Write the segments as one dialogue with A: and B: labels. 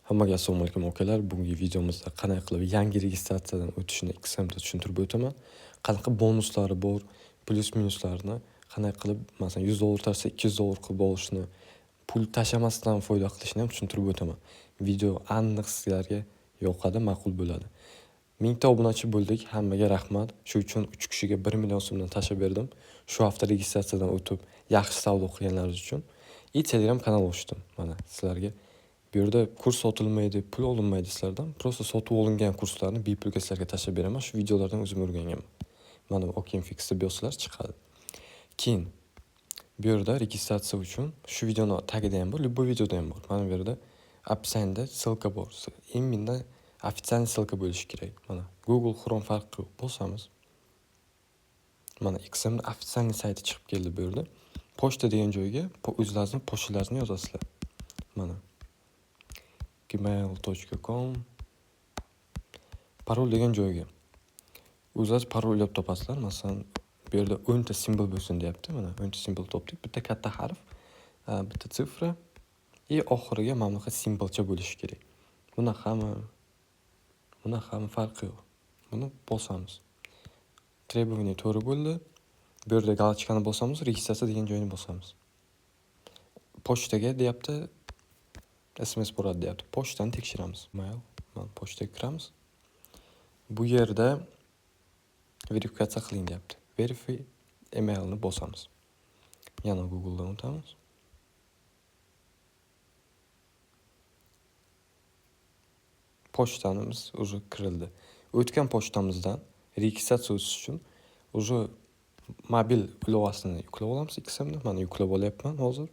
A: Hammaga assalomu alaykum akalar. Bugungi videomizda qanday qilib yangi registratsiyadan o'tishni XM'da tushuntirib o'taman. Qanaqa bonuslari bor, plyus minuslarni qanday qilib, masalan, $100 tashsa $200 qilib olishni, pul tashlamasdan foyda qilishni ham tushuntirib o'taman. Video aniq sizlarga yoqadi, ma'qul bo'ladi. 1000 ta obunachi bo'ldik. Hammaga rahmat. Shu uchun 3 kishiga 1 million so'mdan tashlab berdim. Shu hafta registratsiyadan o'tib, yaxshi savdo qilganlar uchun Telegram kanal ochdim. Mana sizlarga bu yerda kurs sotilmaydi, pul olinmaydi sizlardan. Prosta sotib olingan kurslarni bepulga sizlarga tashlab beraman. Shu videolardan o'zim o'rganganman. Mana OKMFix'da bossalar chiqadi. Keyin bu yerda registratsiya uchun shu videoni tagida ham bor, любой videoda ham bor. Mana bu yerda описаниеda ссылка bor. Именно официальный ссылка bo'lishi kerak. Mana Google Chrome farqi yo'q. Bosamiz. Mana XM ofitsialniy sayti chiqib keldi bu yerda. Pochta degan joyga o'zlaringizni pochtalaringizni yozasizlar. Mana gmail.com parol degan joyga o'zingiz parol yozib topasizlar. Masalan, bu yerda 10 ta simbol bo'lsin deyapti. Mana 10 ta simbol topdik. Bitta katta harf, bitta sifra oxiriga mana bunaqa simbolcha bo'lishi kerak. Buni ham farqi yo'q. Buni bosamiz. Требование to'g'ri bo'ldi. Bu yerda galachkani bosamiz, registratsiya degan joyni bosamiz. Pochtaga deyapti, SMS boradi deyapti. Pochtani tekshiramiz. Mail, mana pochtaga kiramiz. Bu yerda verifikatsiya qiling deyapti. Verify emailni bosamiz. Yana Google'dan o'tamiz. Pochtamiz уже kirildi. O'tgan pochtamizdan registratsiya o'tish uchun уже mobil ilovasini yuklab olamiz. XM'ni mana yuklab olyapman hozir.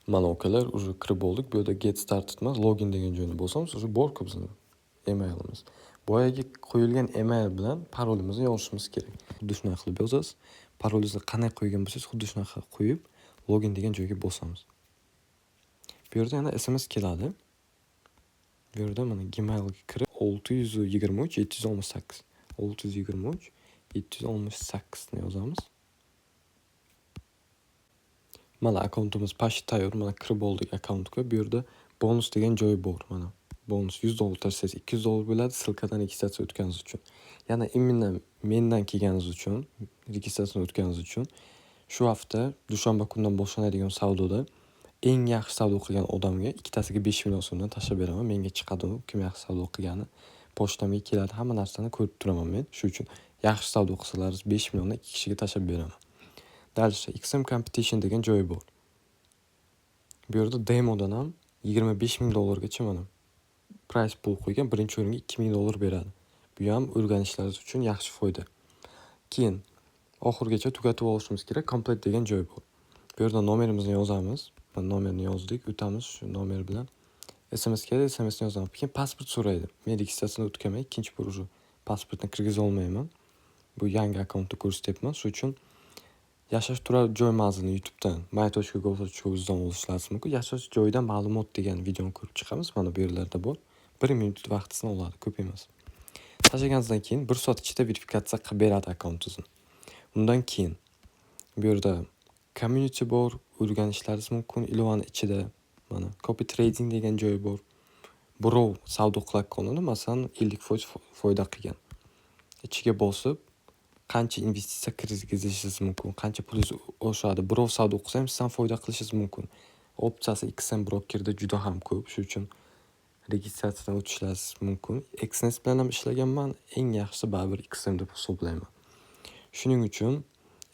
A: Mana okalar уже kirib oldik. Bu yerda get started emas, login degan joyni bosamiz. Уже bor-ku bizning emailimiz. Boyagi qo'yilgan email bilan parolimizni yozishimiz kerak. Xuddi shunaqa qilib yozasiz. Parolingizni qanday qo'ygan bo'lsangiz, xuddi shunaqa qo'yib, login degan joyga bosamiz. Bu yerda yana SMS keladi. Bu yerda mana Gmailga kirib 623 768 623 768 ni yozamiz. Mana akkauntimiz pashi tayyor. Mana kirib oldik akkauntga. Bu yerda bonus degan joy bor. Mana bonus $100 tashsangiz $200 bo'ladi silkadan registratsiya o'tganingiz uchun. Yana imенно mendan kelganingiz uchun, registratsiyadan o'tganingiz uchun shu hafta dushanba kundan boshlanadigan savdoda eng yaxshi savdo qilgan odamga ikkitasiga 5 million so'mdan tashlab beraman. Menga chiqadi, kim yaxshi savdo qilgani pochtamga keladi. Hamma narsani ko'rib turaman men. Shu uchun yaxshi savdo qilsalaringiz 5 milliondan 2 kishiga tashlab beraman. Dальше XM Competition degan joyi bor. Bu yerda demodan ham $25,000 gacha mana price pool qo'ygan, birinchi o'ringa $2,000 beradi. Bu ham o'rganishlaringiz uchun yaxshi foyda. Keyin oxirgacha tugatib olishimiz kerak. Complete degan joy bor. Bu yerda nomerimizni yozamiz. Mana nomerni yozdik, o'tamiz shu nomer bilan. SMS keladi, SMSni yozamiz. Keyin pasport so'raydi. Men registratsiyadan o'tganman, ikkinchi bor уже pasportni kirgiza olmayman. Bu yangi akkauntni ko'rsatyapman. Shu uchun yashash turar joy manzilini YouTube'dan my.gov.uz dan olishlaringiz mumkin. Yashash joyidan ma'lumot degan videoni ko'rib chiqamiz. Mana bu yerlarda bor. 1 minut vaqtingizni oladi, ko'p emas. Tashlaganingizdan keyin 1 soat ichida verifikatsiya qilib beradi akkauntingizni. Undan keyin bu yerda community bor, o'rganishlaringiz mumkin. Ilovani ichida mana copy trading degan joy bor. Birov savdo qilayotganini, masalan, 50% foyda qilgan. Ichiga bosib qancha investitsiya kirgizishingiz mumkin, qancha pulingiz oshadi. Birov savdo qilsa ham sizdan foyda qilishingiz mumkin. Opsiyasi XM brokerda juda ham ko'p. Shu uchun registratsiyadan o'tishingiz mumkin. XNS bilan ham ishlaganman. Eng yaxshisi baribir XM deb hisoblayman. Shuning uchun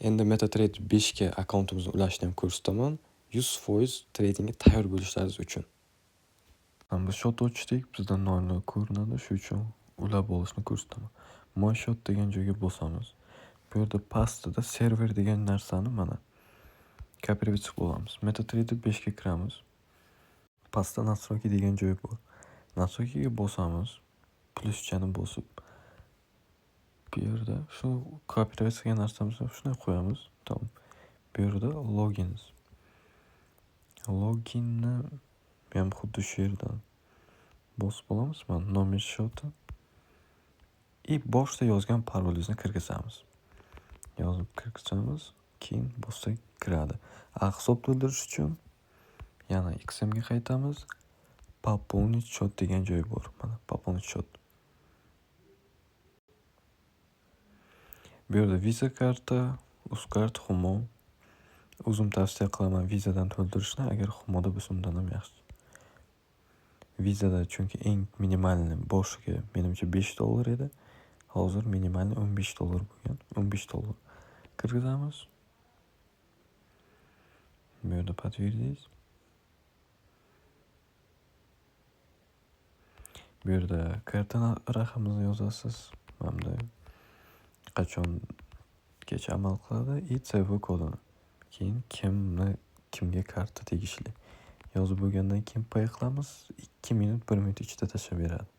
A: endi MetaTrader 5 ga akkauntimizni ulashni ham ko'rsataman. 100% tradingga tayyor bo'lishlaringiz uchun. Biz shot ochdik, bizdan noylar ko'rinadi, shu uchun ulab olishni ko'rsataman. My shot degan joyga bosamiz. Bu yerda pastda server degan narsani mana kopировать qilib olamiz. MetaTrader 5 ga kiramiz. Pastda настройки degan joy bor. Настройкиga bosamiz. Pluschani bosib bu yerda shu kopировать qilgan narsamizni shunday qo'yamiz. Tamam. Bu yerda logins. Loginni ham xuddi shu yerdan bosib olamiz. Mana nomer shoti. Boshda yozgan parolingizni kirgizamiz. Yozib kirgizamiz, keyin bossak kiradi. Hisob to'ldirish uchun yana XM ga qaytamiz. Пополнить счет degan joyi bor. Mana пополнить счет. Bu yerda Visa karta, Uzcard, Humo. O'zim tavsiya qilaman Visadan to'ldirishni, agar Humoda bo'lsa undan ham yaxshi. Vizada chunki eng minimalni boshiga menimcha $5 edi. Hozir minimalni $15 bo'lgan. $15 kirgizamiz. Bu yerda подтвердить. Bu yerda kartani raqamini yozasiz. Hamda qachongacha amal qiladi и CV kodini. Keyin kimga karta tegishli yozib bo'lgandan keyin pay qilamiz. 2 minut 1 minut ichida tashlab beradi.